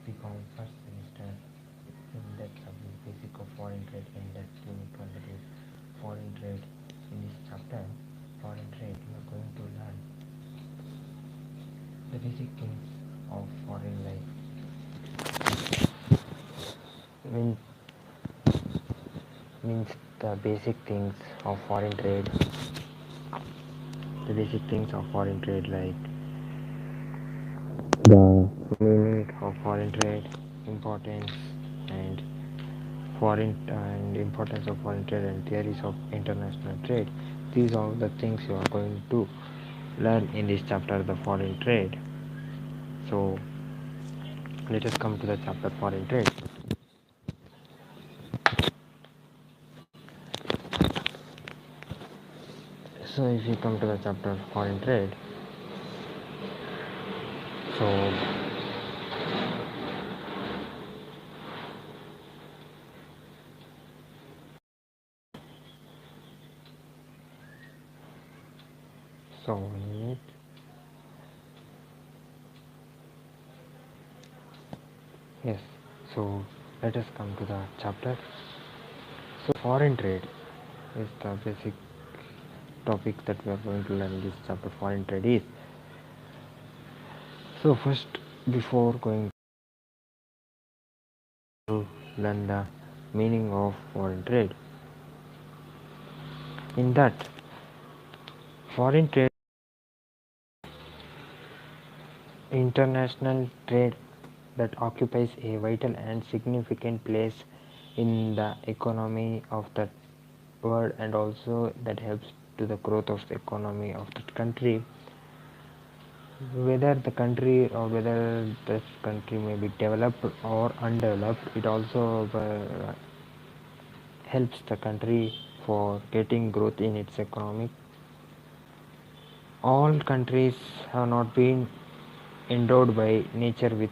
Bcom first semester. In that subject, basic of foreign trade, in that unit 1, that is foreign trade. In this chapter, foreign trade, you are going to learn the basic things of foreign life. Means means the basic things of foreign trade. The basic things of foreign trade, like the meaning of foreign trade, importance and importance of foreign trade, and theories of international trade. These are the things you are going to learn in this chapter, the foreign trade. So let us come to the chapter foreign trade. So if you come to the chapter foreign trade, so so yes, so let us come to the chapter. So foreign trade is the basic topic that we are going to learn in this chapter. Foreign trade is, so first, before going to learn the meaning of foreign trade, in that foreign trade, international trade that occupies a vital and significant place in the economy of that world, and also that helps to the growth of the economy of that country. Whether this country may be developed or undeveloped, it also helps the country for getting growth in its economy. All countries have not been endowed by nature with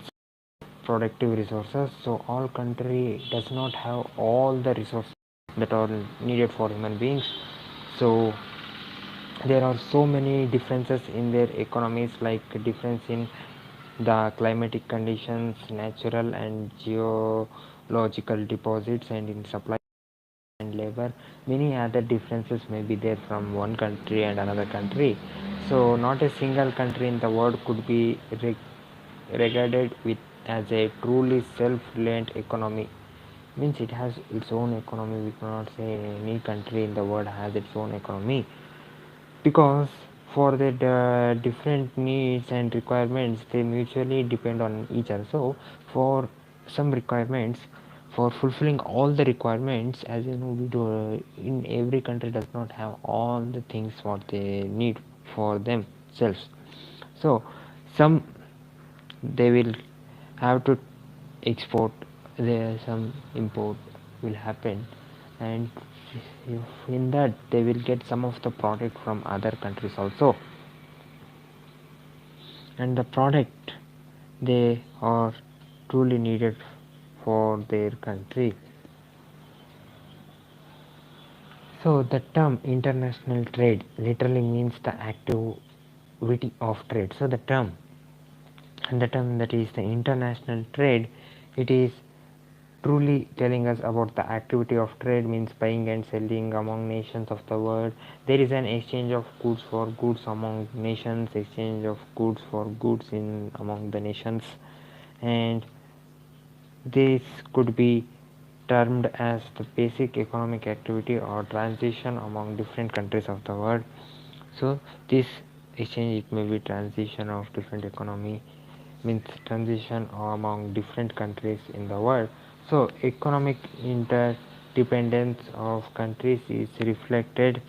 productive resources, so all country does not have all the resources that are needed for human beings. So there are so many differences in their economies, like difference in the climatic conditions, natural and geological deposits, and in supply and labor. Many other differences may be there from one country and another country. So not a single country in the world could be regarded with as a truly self-reliant economy. Means it has its own economy. We cannot say any country in the world has its own economy, because for the different needs and requirements, they mutually depend on each other. So for some requirements, for fulfilling all the requirements, as you know, we do in every country does not have all the things what they need for themselves. So some they will have to export, there some import will happen, and if in that they will get some of the product from other countries also, and the product they are truly needed for their country. So the term international trade literally means the activity of trade. So the term that is the international trade, it is truly telling us about the activity of trade, means buying and selling among nations of the world. There is an exchange of goods for goods among nations, exchange of goods for goods in among the nations, and this could be termed as the basic economic activity or transition among different countries of the world. So this exchange, it may be transition of different economy, means transition among different countries in the world. So economic interdependence of countries is reflected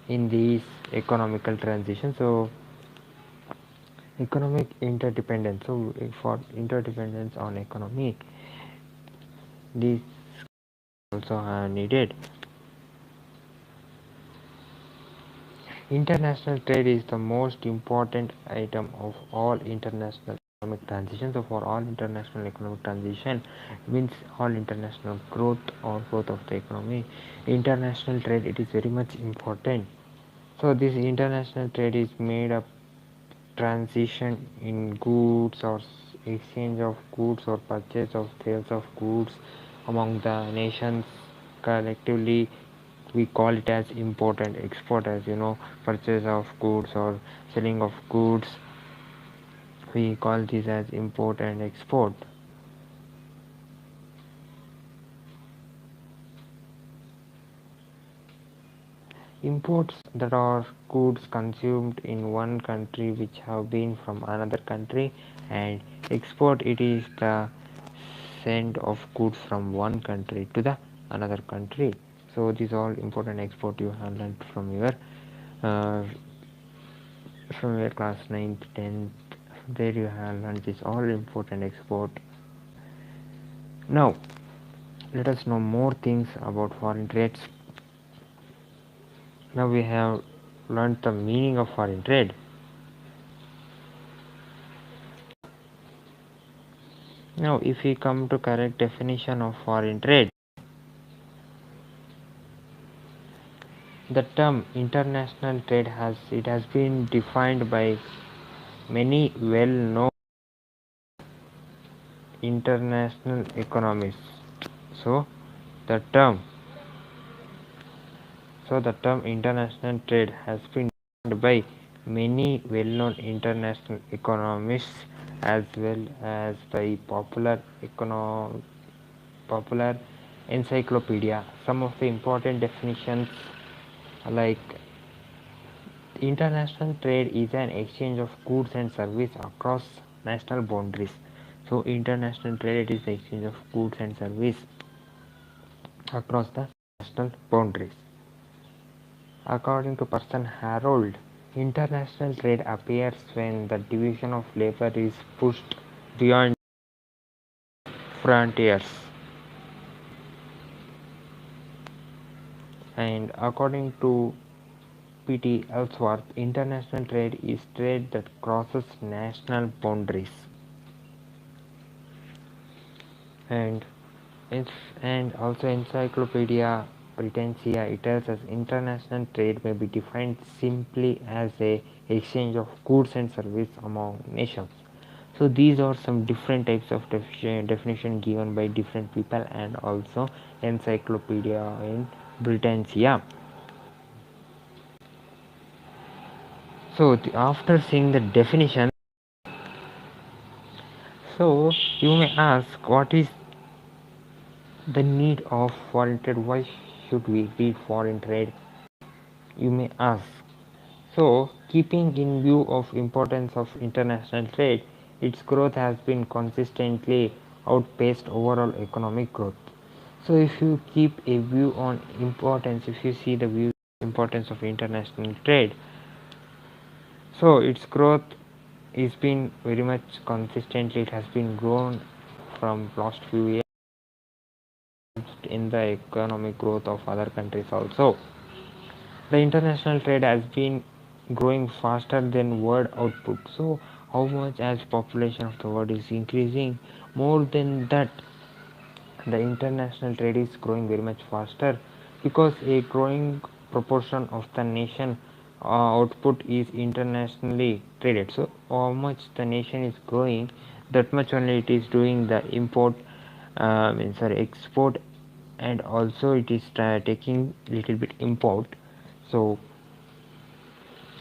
in these economical transition. So economic interdependence, so for interdependence on economy, these also are needed. International trade is the most important item of all international economic transition. So for all international economic transition, means all international growth or growth of the economy, international trade, it is very much important. So this international trade is made up transition in goods or exchange of goods or purchase of sales of goods among the nations. Collectively we call it as import and export. As you know, purchase of goods or selling of goods, we call this as import and export. Imports that are goods consumed in one country which have been from another country, and export it is the send of goods from one country to the another country. So these all import and export you have learned uh, from your class 9th 10th. There you have learned this all import and export. Now let us know more things about foreign trades. Now we have learned the meaning of foreign trade. Now if we come to correct definition of foreign trade, the term international trade has been defined by many well-known international economists. So the term the term international trade has been defined by many well-known international economists as well as by popular encyclopedia. Some of the important definitions like international trade is an exchange of goods and service across national boundaries. So international trade is the exchange of goods and service across the national boundaries. According to person Harold, international trade appears when the division of labor is pushed beyond frontiers. And according to P.T. Ellsworth, international trade is trade that crosses national boundaries. And it's and also Encyclopedia Britannica, it tells us international trade may be defined simply as a exchange of goods and service among nations. So these are some different types of definition given by different people and also Encyclopedia in Britannica. So after seeing the definition, so you may ask, what is the need of foreign trade? Why should we read foreign trade? You may ask. So, keeping in view of importance of international trade, its growth has been consistently outpaced overall economic growth. So, if you keep a view on importance, if you see the view importance of international trade, so its growth is been very much consistently. It has been grown from last few years in the economic growth of other countries also. The international trade has been growing faster than world output. So how much as population of the world is increasing, more than that the international trade is growing very much faster, because a growing proportion of the nation output is internationally traded. So how much the nation is growing, that much only it is doing the export, and also it is taking little bit import. So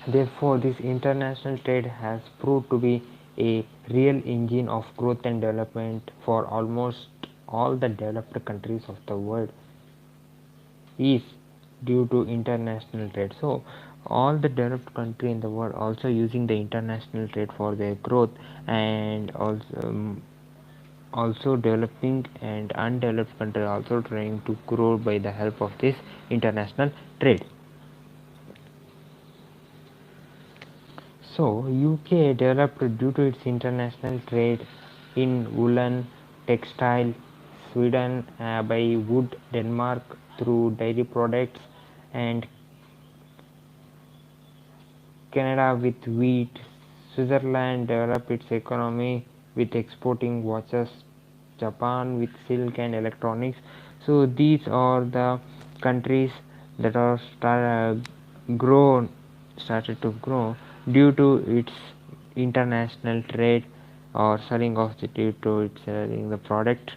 therefore this international trade has proved to be a real engine of growth and development for almost all the developed countries of the world is due to international trade. So all the developed country in the world also using the international trade for their growth, and also developing and undeveloped country also trying to grow by the help of this international trade. So UK developed due to its international trade in woolen, textile, Sweden by wood, Denmark through dairy products, and Canada with wheat. Switzerland developed its economy with exporting watches, Japan with silk and electronics. So these are the countries that are started to grow due to its international trade or selling of the due to its selling the product.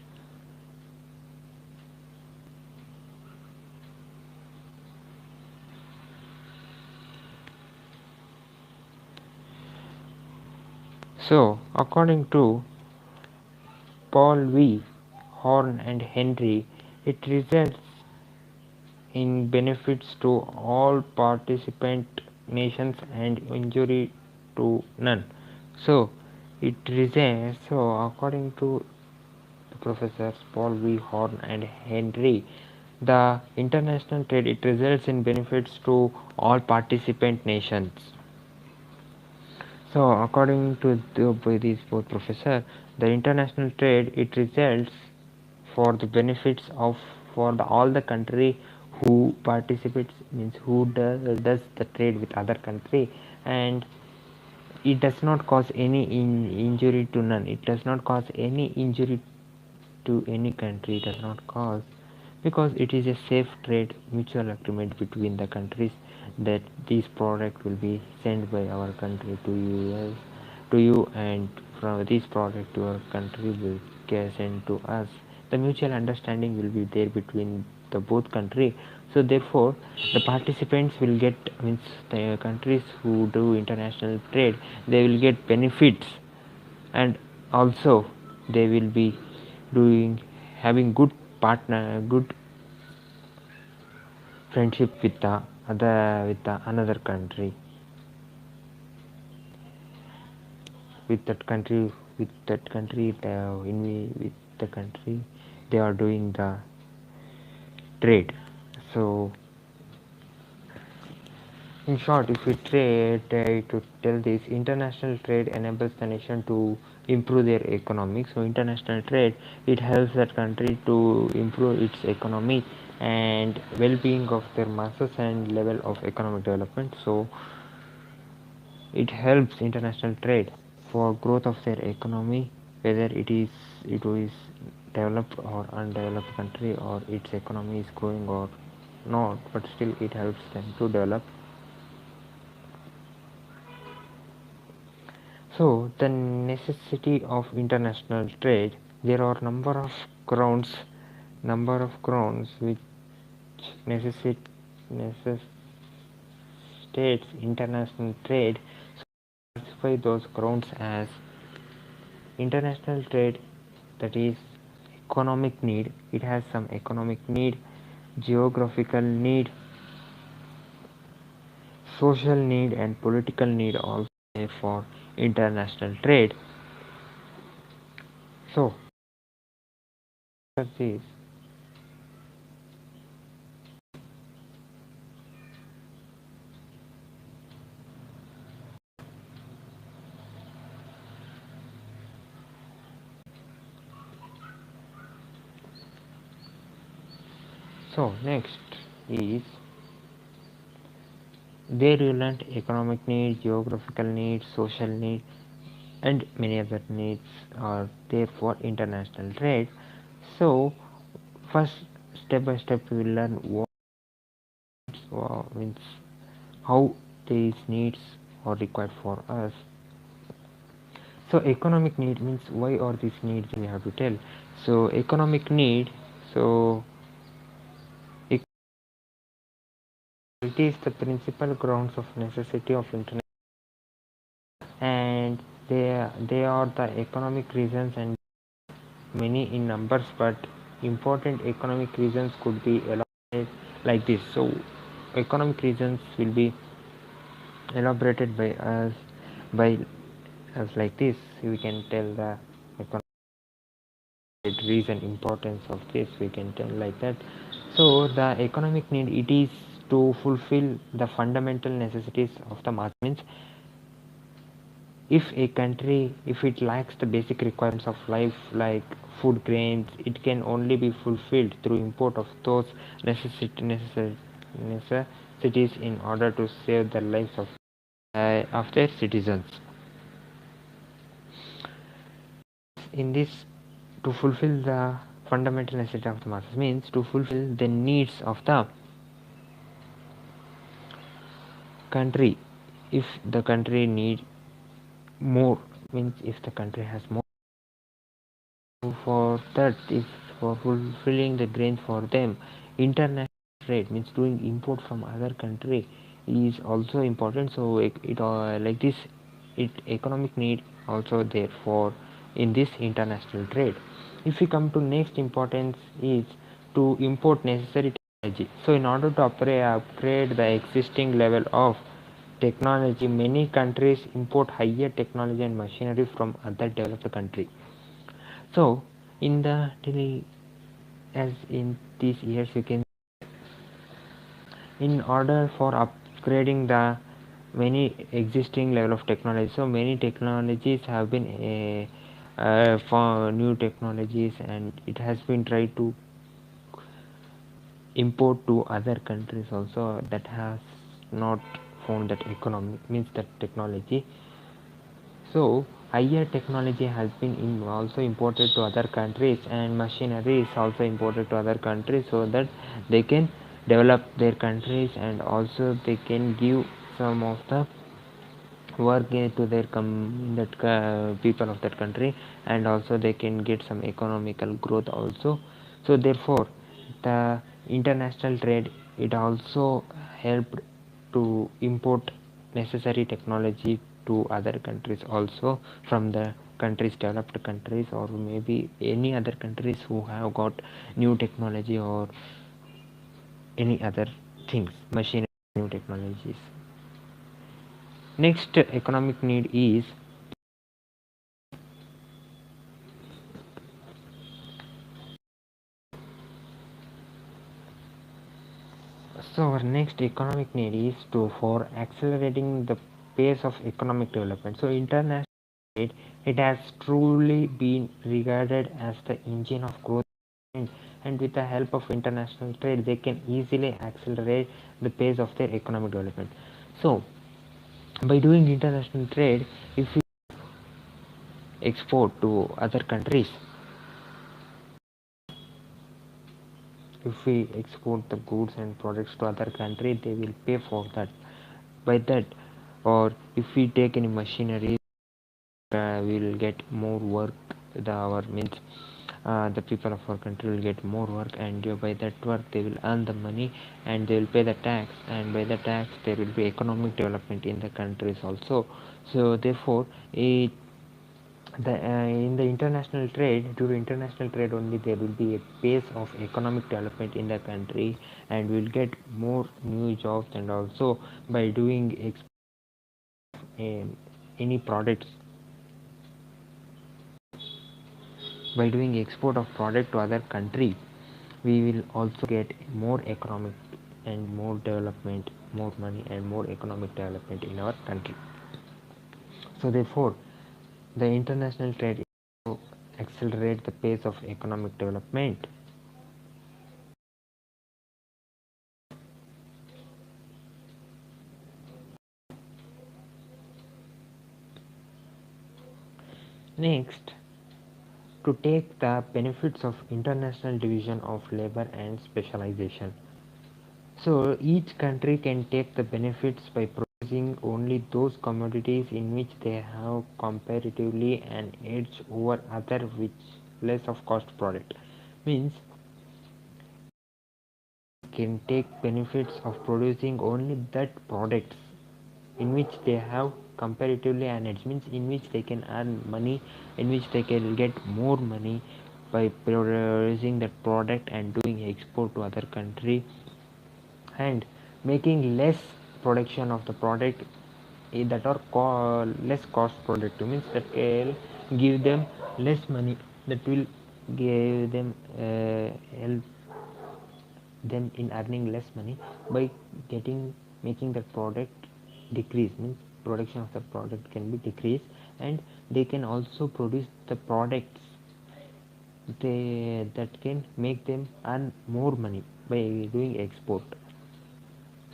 So, according to Paul V. Horn and Henry, it results in benefits to all participant nations and injury to none. So, it results. So, according to the professors Paul V. Horn and Henry, the international trade it results in benefits to all participant nations. So, according to these both professors, the international trade it results for the benefits of for all the country who participates means who does the trade with other country, and it does not cause any injury to none. It does not cause any injury to any country. It does not cause, because it is a safe trade mutual agreement between the countries that this product will be sent by our country to US to you, and from this product to our country will get sent to us. The mutual understanding will be there between the both country. So therefore the participants will get means the countries who do international trade, they will get benefits, and also they will be doing having good partner good friendship with the other with the another country, with that country with that country with the country they are doing the trade. So in short, if we try to tell this, international trade enables the nation to improve their economic. So international trade it helps that country to improve its economy and well-being of their masses and level of economic development. So it helps international trade for growth of their economy, whether it is developed or undeveloped country, or its economy is growing or not, but still it helps them to develop. So the necessity of international trade, there are number of grounds which necessitates international trade. So classify those grounds as international trade, that is economic need. It has some economic need, geographical need, social need, and political need also for international trade. So this. So next is there you learnt economic needs, geographical needs, social needs, and many other needs are there for international trade. So first, step by step we will learn what means how these needs are required for us. So economic need means why are these needs we have to tell. So economic need, so it is the principal grounds of necessity of internet, and they are the economic reasons, and many in numbers, but important economic reasons could be elaborated like this. So economic reasons will be elaborated by us like this. We can tell the economic reason importance of this, we can tell like that. So the economic need it is to fulfill the fundamental necessities of the mass, means if a country if it lacks the basic requirements of life like food, grains, it can only be fulfilled through import of those necessities in order to save the lives of their citizens. In this, to fulfill the fundamental necessity of the masses means to fulfill the needs of the country. If the country need more means if the country has more, for that, if for fulfilling the grains for them, international trade means doing import from other country is also important. So it like this, it economic need also there for in this international trade. If we come to next importance is to import necessary technology. So in order to upgrade the existing level of technology, many countries import higher technology and machinery from other developed countries. So in the as in these years, you can, in order for upgrading the many existing level of technology, so many technologies have been for new technologies, and it has been tried to import to other countries also that has not found that economic means that technology. So higher technology has been also imported to other countries, and machinery is also imported to other countries so that they can develop their countries, and also they can give some of the work to their people of that country, and also they can get some economical growth also. So therefore the international trade, it also helped to import necessary technology to other countries also, from the countries, developed countries, or maybe any other countries who have got new technology or any other things, machine, new technologies. Next economic need is, so our next economic need is to for accelerating the pace of economic development. So international trade, it has truly been regarded as the engine of growth, and with the help of international trade, they can easily accelerate the pace of their economic development. So by doing international trade, if we export to other countries, if we export the goods and products to other country, they will pay for that. By that, or if we take any machinery, we will get more work. The our means the people of our country will get more work, and by that work they will earn the money, and they will pay the tax, and by the tax there will be economic development in the countries also. So therefore it the in the international trade, due to international trade only, there will be a pace of economic development in the country, and we'll get more new jobs, and also by doing any products, by doing export of product to other country, we will also get more economic and more development, more money and more economic development in our country. So therefore the international trade to accelerate the pace of economic development. Next, to take the benefits of international division of labor and specialization. So each country can take the benefits by producing only those commodities in which they have comparatively an edge over other which less of cost product. Means can take benefits of producing only that products in which they have comparatively an edge, means in which they can earn money, in which they can get more money by producing that product and doing export to other country, and making less production of the product that are less cost product, means that will give them less money, that will give them help them in earning less money by getting making the product decrease, means production of the product can be decreased, and they can also produce the products that can make them earn more money by doing export.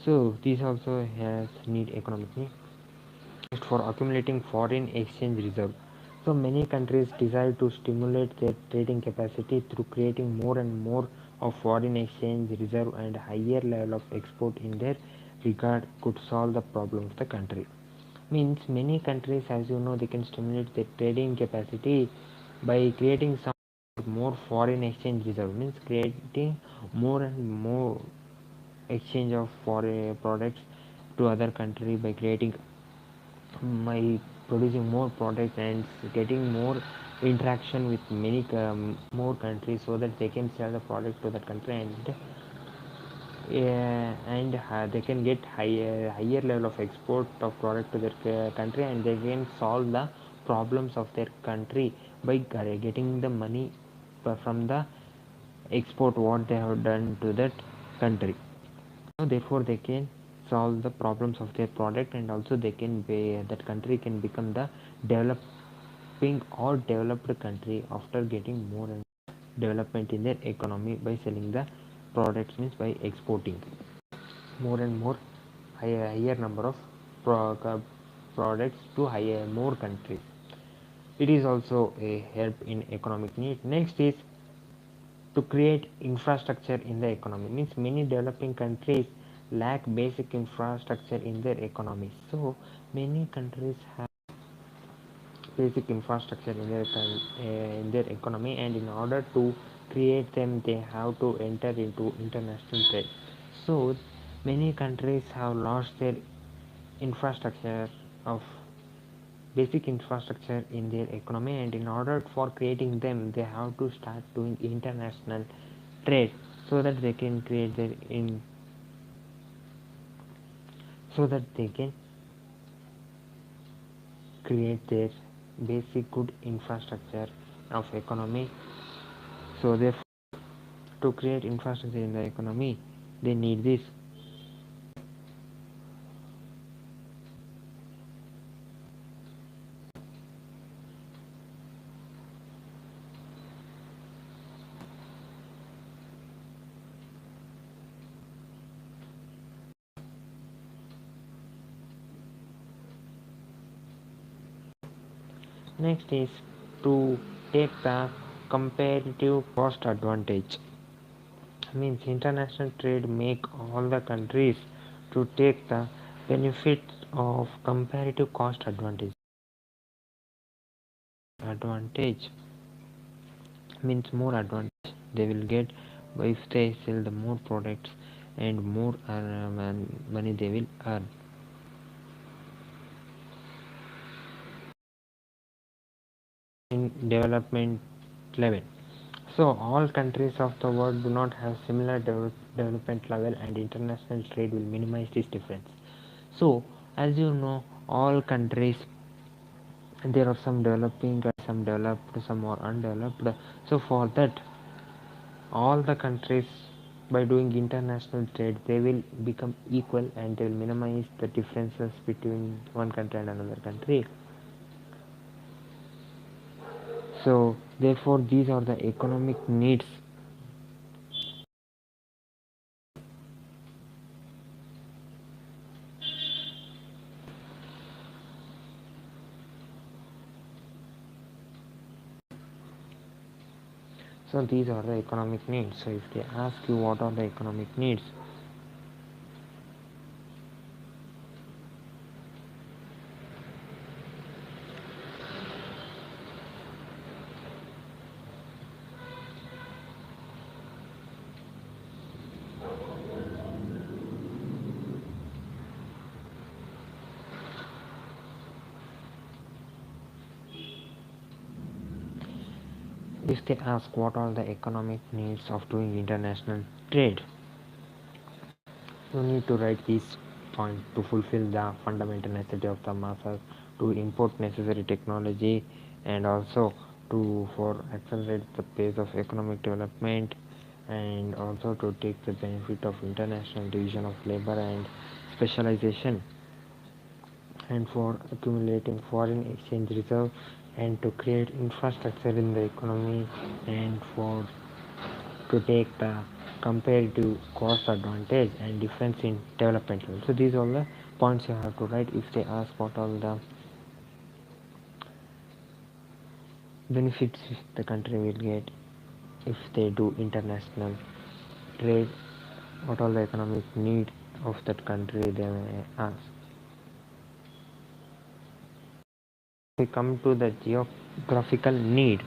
So these also has need economic need. Next, for accumulating foreign exchange reserve. So many countries desire to stimulate their trading capacity through creating more and more of foreign exchange reserve, and higher level of export in their regard could solve the problem of the country. Means many countries, as you know, they can stimulate their trading capacity by creating some more foreign exchange reserve, means creating more and more exchange of foreign products to other country by producing more products and getting more interaction with many more countries, so that they can sell the product to that country, and they can get higher level of export of product to their country, and they can solve the problems of their country by getting the money from the export what they have done to that country. So therefore they can solve the problems of their product, and also they can be, that country can become the developing or developed country after getting more and development in their economy by selling the products, means by exporting more and more higher number of products to higher more countries. It is also a help in economic need. Next is to create infrastructure in the economy, means many developing countries lack basic infrastructure in their economy. So many countries have basic infrastructure in their economy, and in order to create them they have to enter into international trade. So many countries have lost their infrastructure of basic infrastructure in their economy, and in order for creating them they have to start doing international trade, so that they can create their in so that they can create their basic good infrastructure of economy. So therefore, to create infrastructure in the economy they need this. Next is to take the comparative cost advantage, means international trade make all the countries to take the benefits of comparative cost advantage means more advantage they will get if they sell the more products, and more money they will earn in development level. So all countries of the world do not have similar development level, and international trade will minimize this difference. So as you know, all countries, there are some developing, some developed, some are undeveloped. So for that, all the countries, by doing international trade they will become equal, and they will minimize the differences between one country and another country. So therefore these are the economic needs. So these are the economic needs. So if they ask you what are the economic needs, if they ask what are the economic needs of doing international trade, you need to write these points: to fulfill the fundamental necessity of the masses, to import necessary technology, and also to for accelerate the pace of economic development, and also to take the benefit of international division of labor and specialization, and for accumulating foreign exchange reserve, and to create infrastructure in the economy, and for to take the comparative cost advantage and difference in development level. So these are the points you have to write if they ask what are the benefits the country will get if they do international trade, what are the economic need of that country they may ask. we come to the geographical need.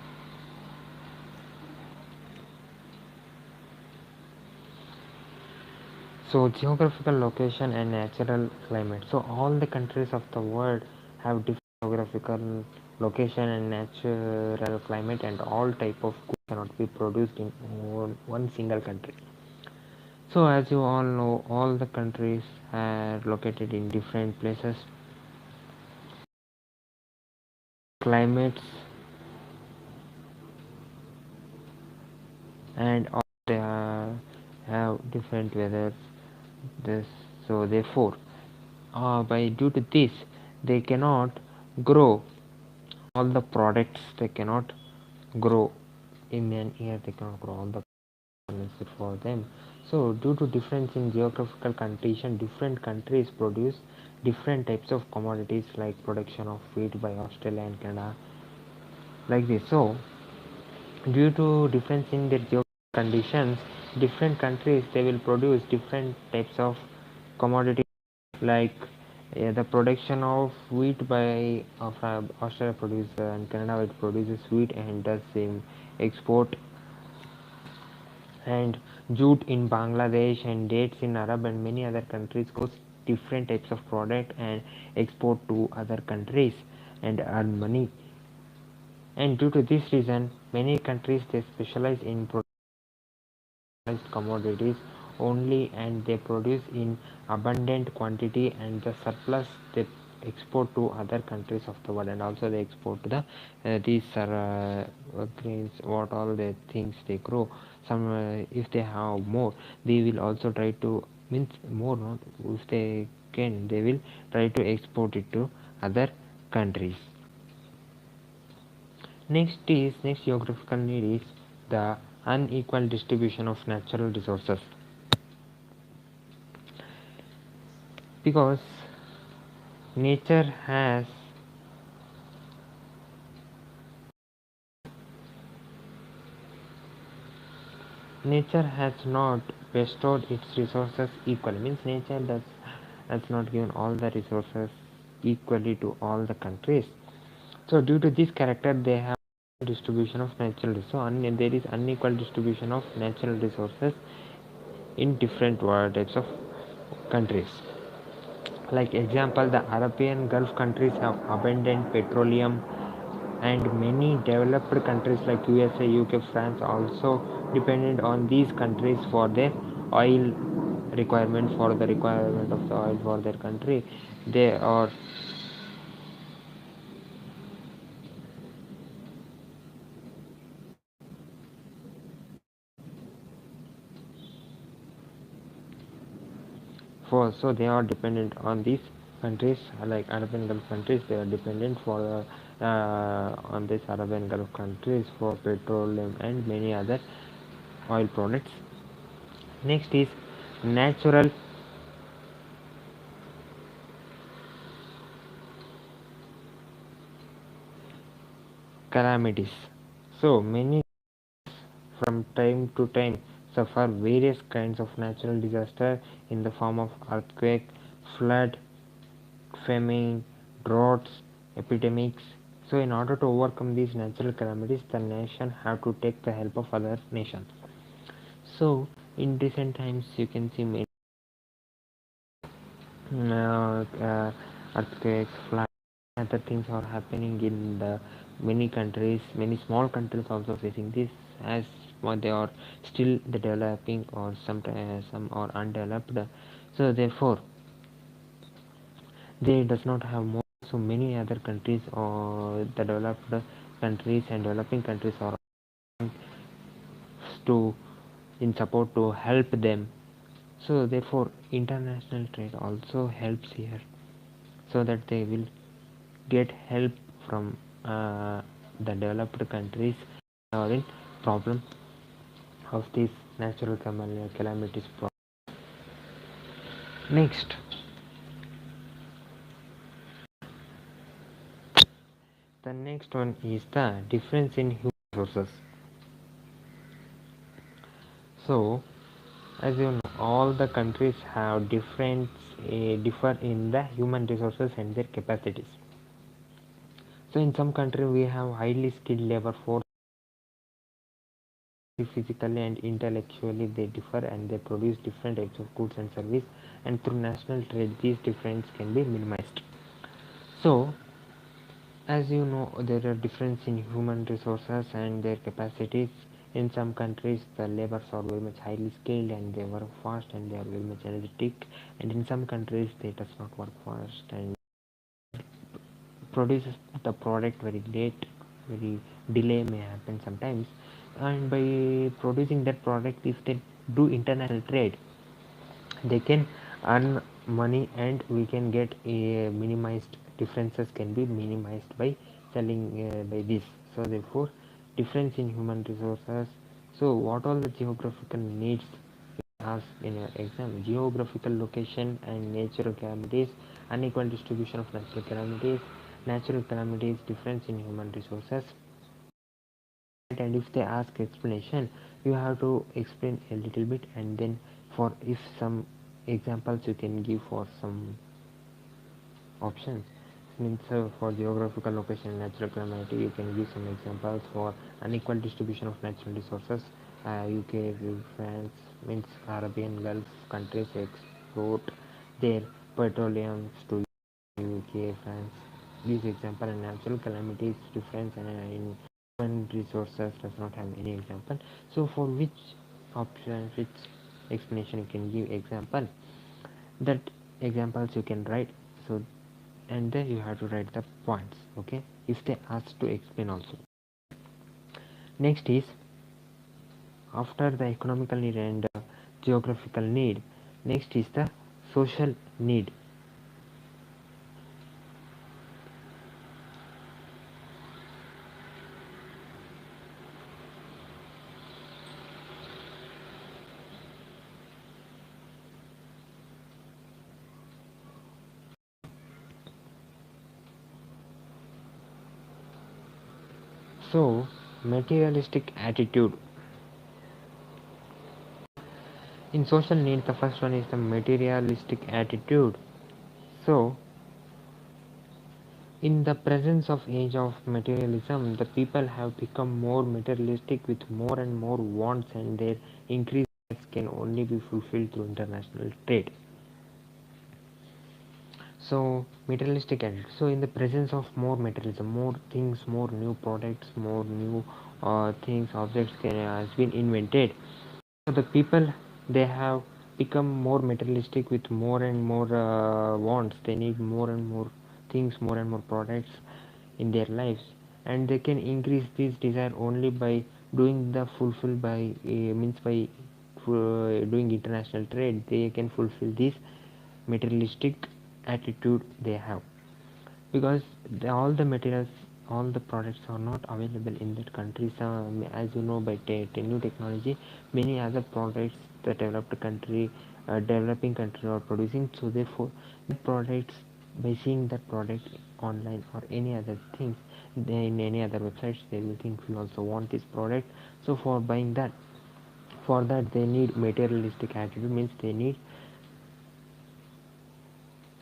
So geographical location and natural climate. So all the countries of the world have different geographical location and natural climate, and all type of goods cannot be produced in one single country. So as you all know, all the countries are located in different places, climates, and all they have different weather. This so therefore, by due to this, they cannot grow all the products. They cannot grow in an year. They cannot grow all the necessary for them. So due to difference in geographical condition, different countries produce different types of commodities, like production of wheat by Australia and Canada, like this. So due to difference in their geographical conditions, different countries they will produce different types of commodities, like the production of wheat by Australia produces and Canada it produces wheat and does same export, and jute in Bangladesh and dates in Arab and many other countries grows different types of product and export to other countries and earn money. And due to this reason, many countries they specialize in commodities only, and they produce in abundant quantity, and the surplus they export to other countries of the world, and also they export to the these are grains, what all the things they grow. Some if they have more, they will also try to means more, not if they can, they will try to export it to other countries. Next geographical need is the unequal distribution of natural resources, because nature has nature has not bestowed its resources equally, means nature has not given all the resources equally to all the countries. So due to this character they have distribution of natural resources. So there is unequal distribution of natural resources in different types of countries. Like example, the Arabian Gulf countries have abundant petroleum, and many developed countries like USA, UK, France also depended on these countries for their oil requirement, for the requirement of the oil for their country. They are so they are dependent on these countries, like Arabian Gulf countries. They are dependent for on these Arabian Gulf countries for petroleum and many other oil products. Next is natural calamities. So many from time to time suffer various kinds of natural disaster in the form of earthquake, flood, famine, droughts, epidemics. So in order to overcome these natural calamities, the nation have to take the help of other nations. So in recent times you can see many earthquakes, floods, other things are happening in the many countries. Many small countries also facing this, as they are still the developing, or sometimes some are undeveloped. So therefore, they does not have more. So many other countries or the developed countries and developing countries are to in support to help them. So therefore, international trade also helps here, so that they will get help from the developed countries or in problem of these natural calamities. Next, the next one is the difference in human resources. So as you know, all the countries have differ in the human resources and their capacities. So in some country we have highly skilled labor force. Physically and intellectually they differ, and they produce different types of goods and service, and through national trade these differences can be minimized. So as you know, there are difference in human resources and their capacities. In some countries the laborers are very much highly skilled and they work fast and they are very much energetic, and in some countries they does not work fast and produces the product very late, very delay may happen sometimes. And by producing that product, if they do international trade, they can earn money, and we can get a minimized differences can be minimized by selling by this. So therefore difference in human resources. So what all the geographical needs as in your exam: geographical location and natural calamities, unequal distribution of natural calamities, difference in human resources. And if they ask explanation, you have to explain a little bit, and then for if some examples you can give for some options. Means for geographical location and natural calamity you can give some examples. For unequal distribution of natural resources, UK, France, means Arabian Gulf countries export their petroleum to UK, France. These example. And natural calamities difference in human resources does not have any example. So for which option, which explanation you can give example, that examples you can write. So and then you have to write the points, okay, if they ask to explain also. Next is, after the economical need and geographical need, next is the social need. So materialistic attitude. In social need, the first one is the materialistic attitude. So in the presence of age of materialism, the people have become more materialistic with more and more wants, and their increased needs can only be fulfilled through international trade. So materialistic attitude. So in the presence of more materialism, more things, more new products, more new things, objects has been invented. So the people, they have become more materialistic with more and more wants. They need more and more things, more and more products in their lives, and they can increase this desire only by doing the fulfill by means by doing international trade. They can fulfill this materialistic attitude they have, because all the materials, all the products are not available in that country. Some, as you know, by new technology, many other products the developed country, developing country are producing. So therefore the products, by seeing that product online or any other things, in any other websites, they will think we also want this product. So for buying that, for that they need materialistic attitude, means they need,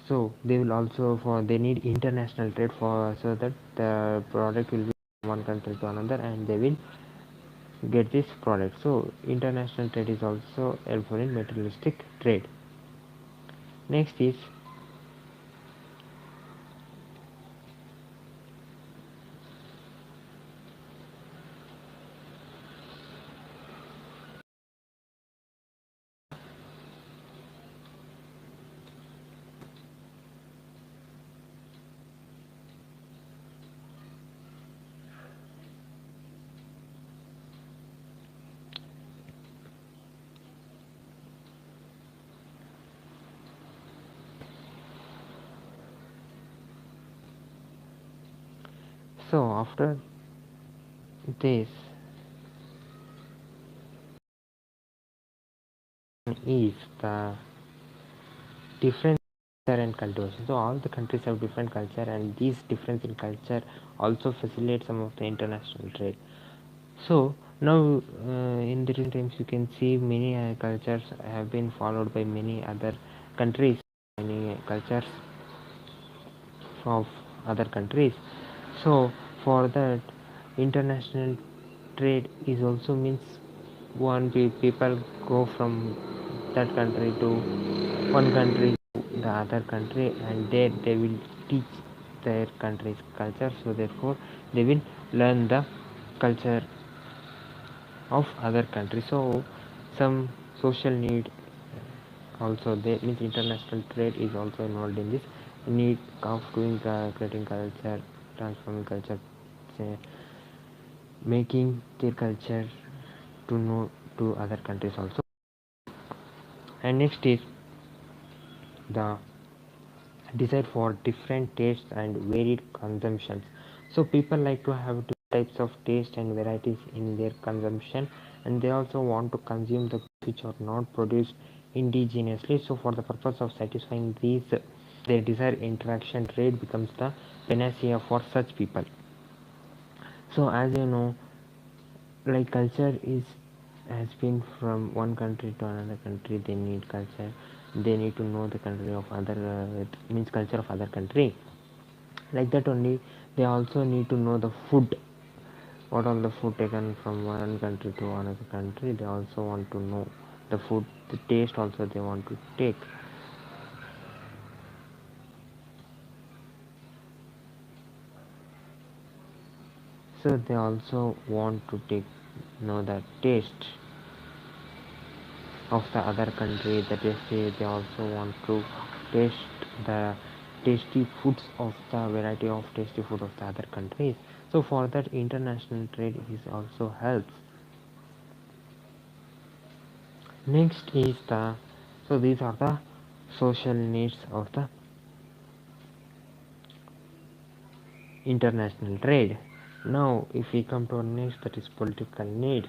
so they will also, for they need international trade, for so that the product will be from one country to another and they will get this product. So international trade is also helpful in materialistic trade. Next is, so after this is the different culture and cultivation. So all the countries have different culture, and these difference in culture also facilitate some of the international trade. So now in the recent times you can see many cultures have been followed by many other countries, many cultures of other countries. So for that, international trade is also means people go from that country to one country to the other country, and there they will teach their country's culture. So therefore, they will learn the culture of other countries. So some social need also, they means international trade is also involved in this need of doing creating culture, transforming culture, say, making their culture to know to other countries also. And next is the desire for different tastes and varied consumptions. So people like to have two types of taste and varieties in their consumption, and they also want to consume the goods which are not produced indigenously. So for the purpose of satisfying these their desire, interaction trade becomes the panacea for such people. So as you know, like culture is has been from one country to another country. They need culture, they need to know the country of other means culture of other country. Like that only, they also need to know the food, what all the food taken from one country to another country. They also want to know the food, the taste also they want to take. So they also want to take know the taste of the other country, the tasty. They also want to taste the tasty foods of the variety of tasty food of the other countries. So for that, international trade is also helps. Next is the, so these are the social needs of the international trade. Now if we come to our next, that is political need.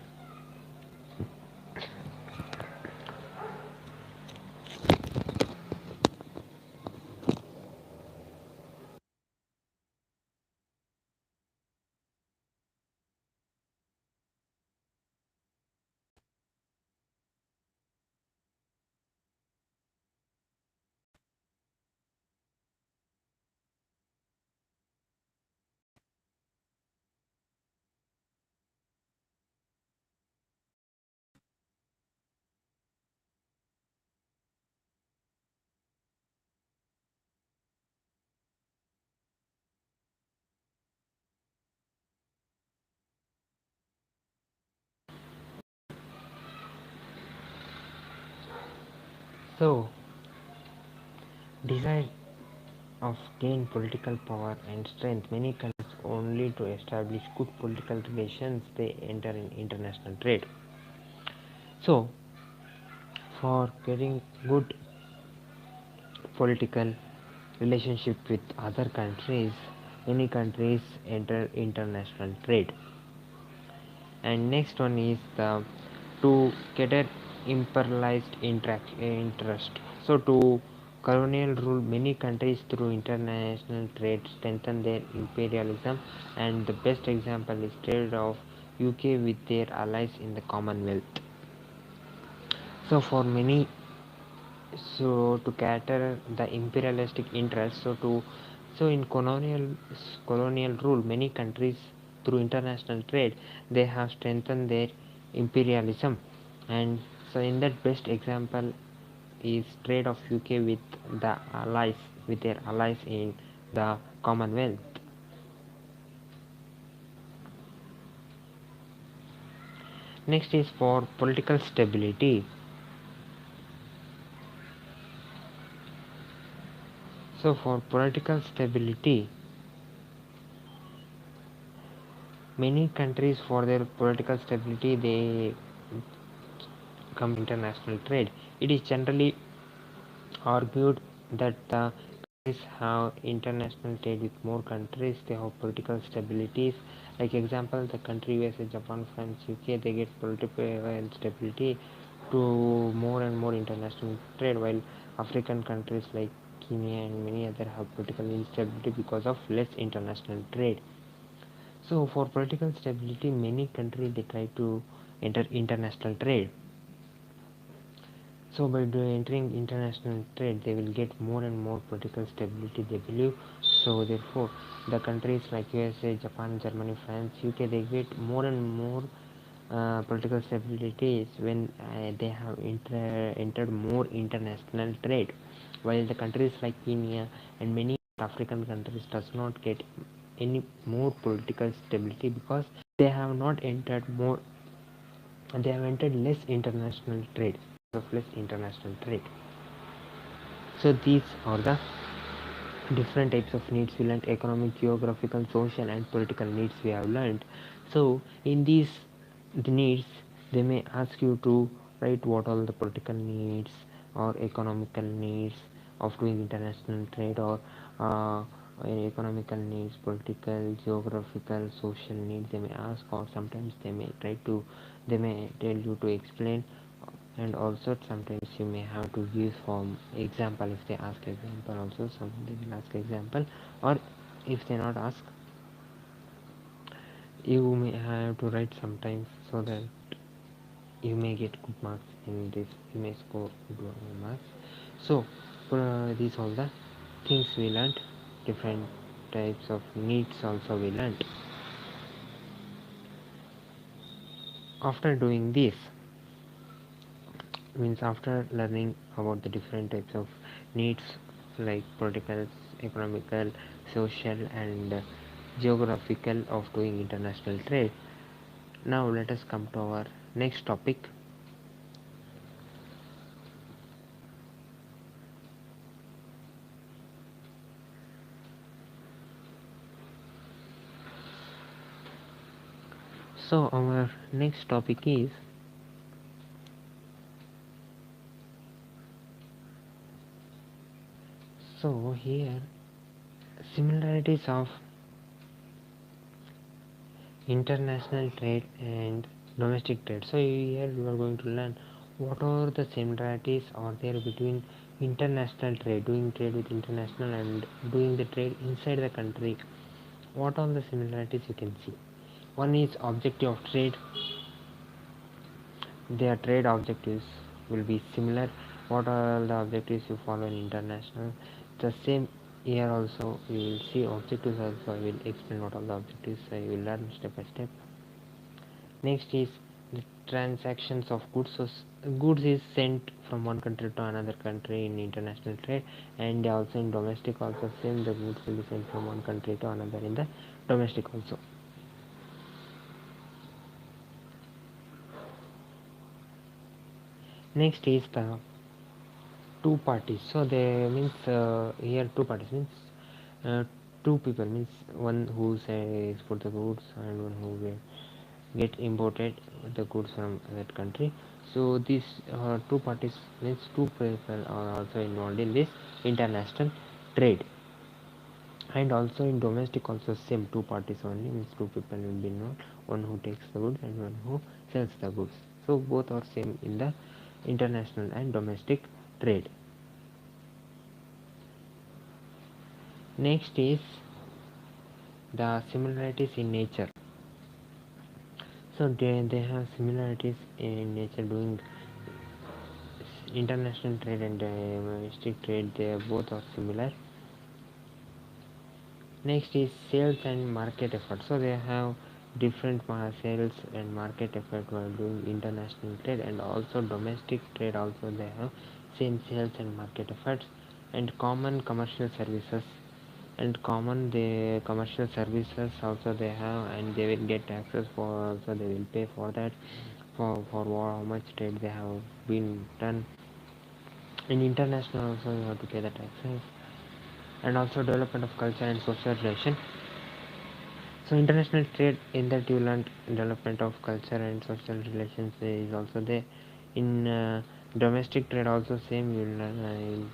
So desire of gain political power and strength, many countries only to establish good political relations they enter in international trade. So for getting good political relationship with other countries, many countries enter international trade. And next one is the to cater imperialist interest. So to colonial rule many countries through international trade strengthen their imperialism, and the best example is trade of UK with their allies in the Commonwealth. So for many, so to cater the imperialistic interest, so in colonial rule many countries through international trade they have strengthened their imperialism, and so in that best example is trade of UK with their allies in the Commonwealth. Next is for political stability. So for political stability, many countries for their political stability they come international trade. It is generally argued that the countries have international trade with more countries, they have political stabilities. Like example, the country USA, Japan, France, UK, they get political stability to more and more international trade, while African countries like Kenya and many other have political instability because of less international trade. So for political stability, many countries they try to enter international trade. So by entering international trade, they will get more and more political stability, they believe. So therefore, the countries like USA, Japan, Germany, France, UK, they get more and more political stabilities when they have entered more international trade, while the countries like Kenya and many African countries does not get any more political stability because they have not entered more, they have entered less international trade, of less international trade. So these are the different types of needs we learned: economic, geographical, social and political needs we have learned. So in these the needs, they may ask you to write what all the political needs or economical needs of doing international trade, or uh, economical needs, political, geographical, social needs they may ask, or sometimes they may tell you to explain. And also sometimes you may have to give from example. If they ask example also, some they will ask example, or if they not ask, you may have to write sometimes, so that you may get good marks in this, you may score good marks. So these all the things we learned. Different types of needs also we learned. After doing this, means after learning about the different types of needs like political, economical, social and geographical of doing international trade, now let us come to our next topic. So our next topic is, so here, similarities of international trade and domestic trade. So here we are going to learn what are the similarities are there between international trade, doing trade with international, and doing the trade inside the country. What are the similarities you can see? One is objective of trade. Their trade objectives will be similar. What are the objectives you follow in international? The same here also you will see objectives also. I will explain what are the objectives. I will learn step by step. Next is the transactions of goods. So goods is sent from one country to another country in international trade, and also in domestic also same, the goods will be sent from one country to another in the domestic also. Next is the two parties. So they means here two parties means uh, two people, means one who says for the goods and one who get imported the goods from that country. So these two parties means two people are also involved in this international trade. And also in domestic also same, two parties only, means two people will be involved, one who takes the goods and one who sells the goods. So both are same in the international and domestic trade. Next is the similarities in nature. So they have similarities in nature. Doing international trade and domestic trade, they both are similar. Next is sales and market effort. So they have different sales and market effort while doing international trade, and also domestic trade also they have same sales and market efforts. And common commercial services, and common the commercial services also they have, and they will get taxes for, also they will pay for that, for how much trade they have been done. In international also you have to pay the taxes. And also development of culture and social relation. So international trade, in that you learn development of culture and social relations is also there. In domestic trade also same, you will learn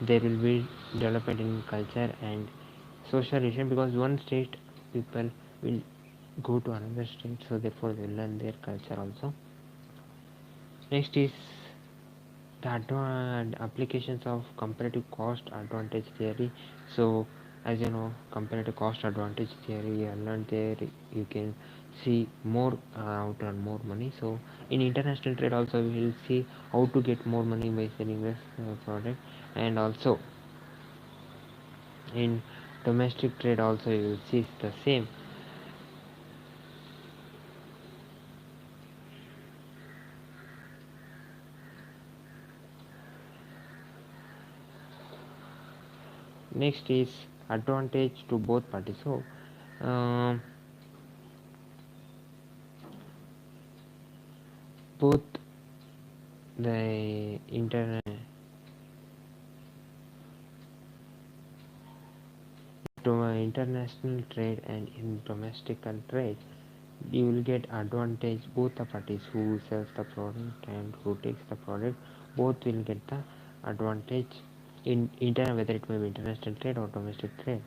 there will be development in culture and social relation, because one state people will go to another state, so therefore they will learn their culture also. Next is the applications of comparative cost advantage theory. So as you know, comparative cost advantage theory you learned there, you can see more how to earn more money. So in international trade also we will see how to get more money by selling this product. And also in Domestic trade also you will see is the same. Next is advantage to both parties. So um, both the international trade and in domestic trade, you will get advantage. Both the parties, who sells the product and who takes the product, both will get the advantage in internal, whether it may be international trade or domestic trade.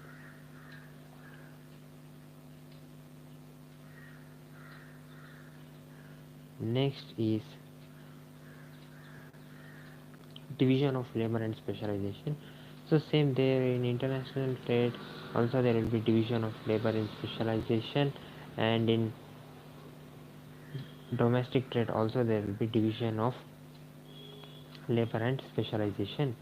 Next is division of labor and specialization. So same there in international trade also there will be division of labor and specialization, and in domestic trade also there will be division of labor and specialization.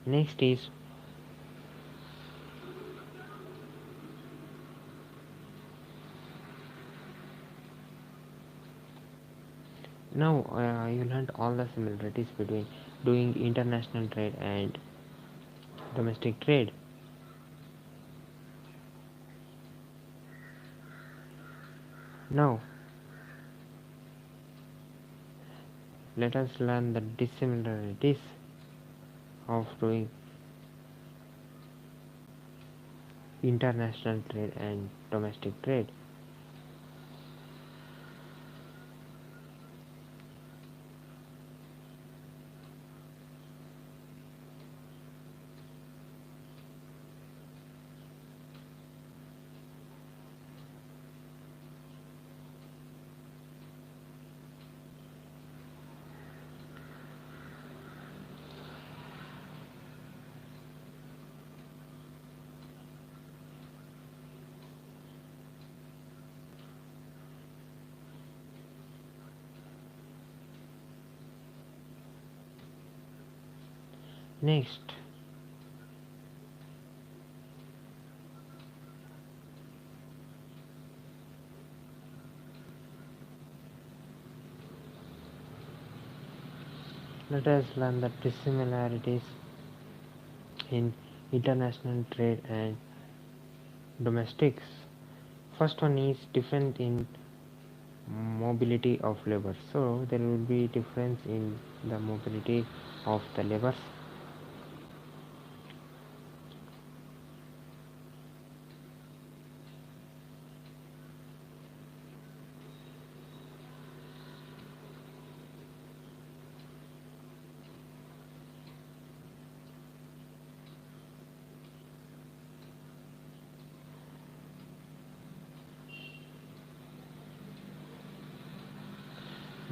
Next is now you learned all the similarities between doing international trade and domestic trade. Now let us learn the dissimilarities of doing international trade and domestic trade. Next, let us learn the dissimilarities in international trade and domestics. First one is different in mobility of labor. So there will be difference in the mobility of the labor.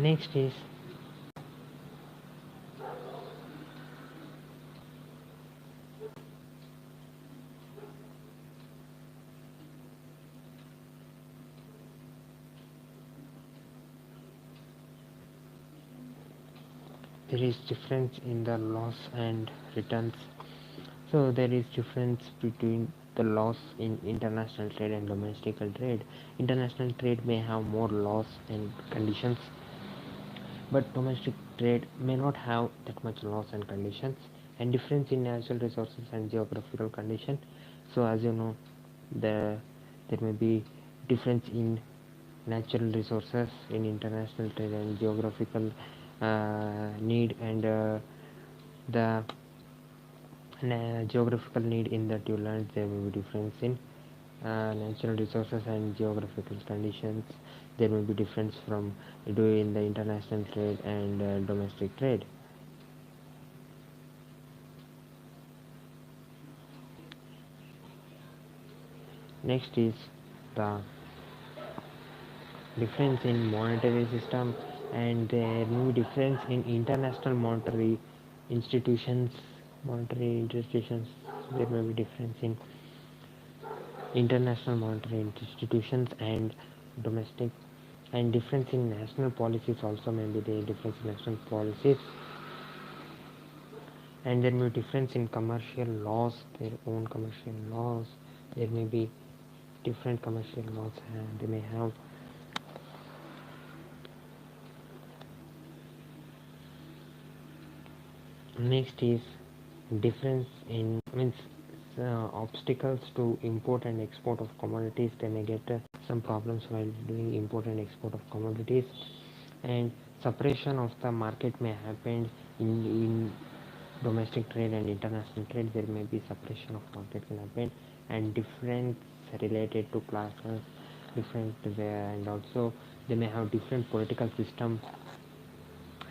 Next is there is difference in the loss and returns. So there is difference between the loss in international trade and domestic trade. International trade may have more laws and conditions, but domestic trade may not have that much laws and conditions, and difference in natural resources and geographical condition. So as you know, there may be difference in natural resources in international trade and geographical need, and the geographical need in the two lands, there may be difference in natural resources and geographical conditions. There may be difference from doing the international trade and domestic trade. Next is the difference in monetary system, and there may be difference in international institutions monetary institutions. There may be difference in international monetary institutions and domestic And difference in national policies also, maybe the difference in national policies, and there may be difference in commercial laws, their own commercial laws. There may be different commercial laws, and they may have. Next is difference in means obstacles to import and export of commodities. They may get some problems while doing import and export of commodities, and separation of the market may happen in domestic trade and international trade. There may be separation of market can happen, and difference related to classes, different and also they may have different political system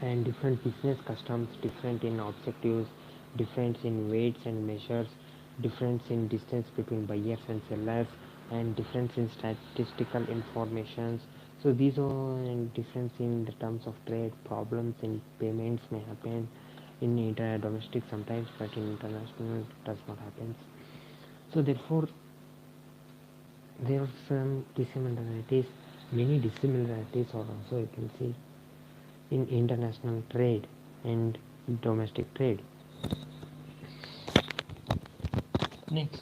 and different business customs, different in objectives, difference in weights and measures, difference in distance between buyers and sellers, and difference in statistical informations. So these are difference in the terms of trade, problems in payments may happen in domestic sometimes, but in international it does not happen. So therefore there are some dissimilarities, many dissimilarities are also you can see in international trade and domestic trade. Next,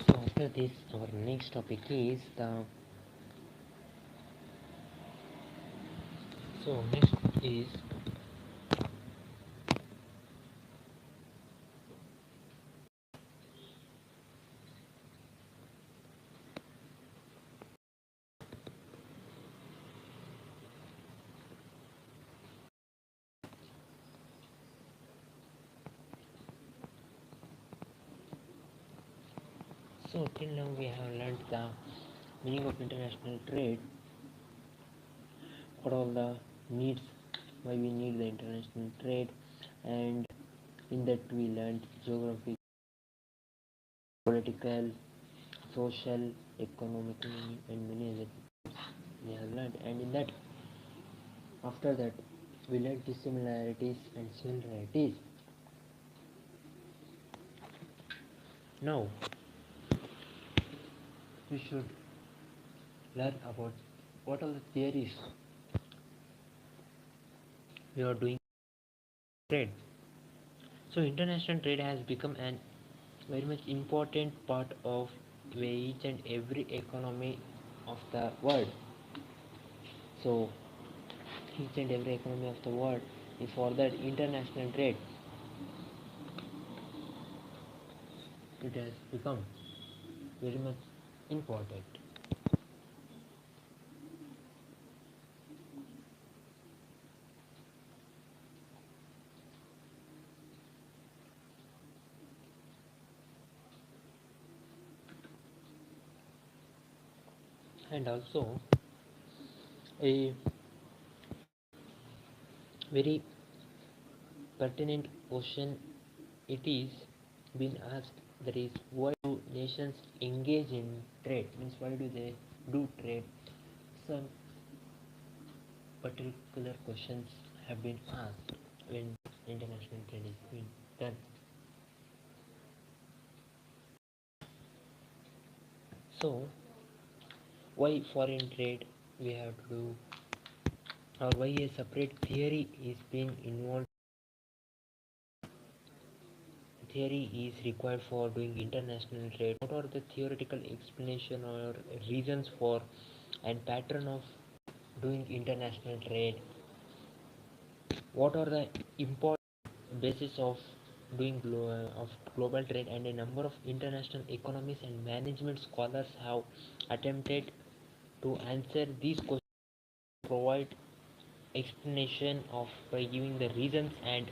so after this, our next topic is the next is so till now we have learned the meaning of international trade, what all the needs, why we need the international trade, and in that we learned geography, political, social, economic, and many other we have learned. And in that, after that, we learned dissimilarities and similarities. Now we should learn about what are the theories we are doing trade. So international trade has become an very much important part of each and every economy of the world. So each and every economy of the world, for that international trade, it has become very much important. And also a very pertinent question it is been asked, that is, why do nations engage in trade, means why do they do trade. Some particular questions have been asked when international trade is being done. So why foreign trade we have to do, or why a separate theory is being involved, theory is required for doing international trade, what are the theoretical explanation or reasons for and pattern of doing international trade, what are the important basis of doing of global trade, and a number of international economists and management scholars have attempted to answer these questions, provide explanation of by giving the reasons and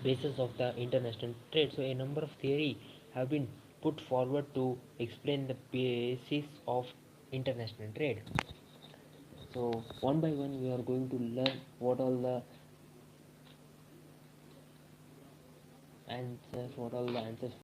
basis of the international trade. So a number of theory have been put forward to explain the basis of international trade. So one by one we are going to learn what all the answers, what all the answers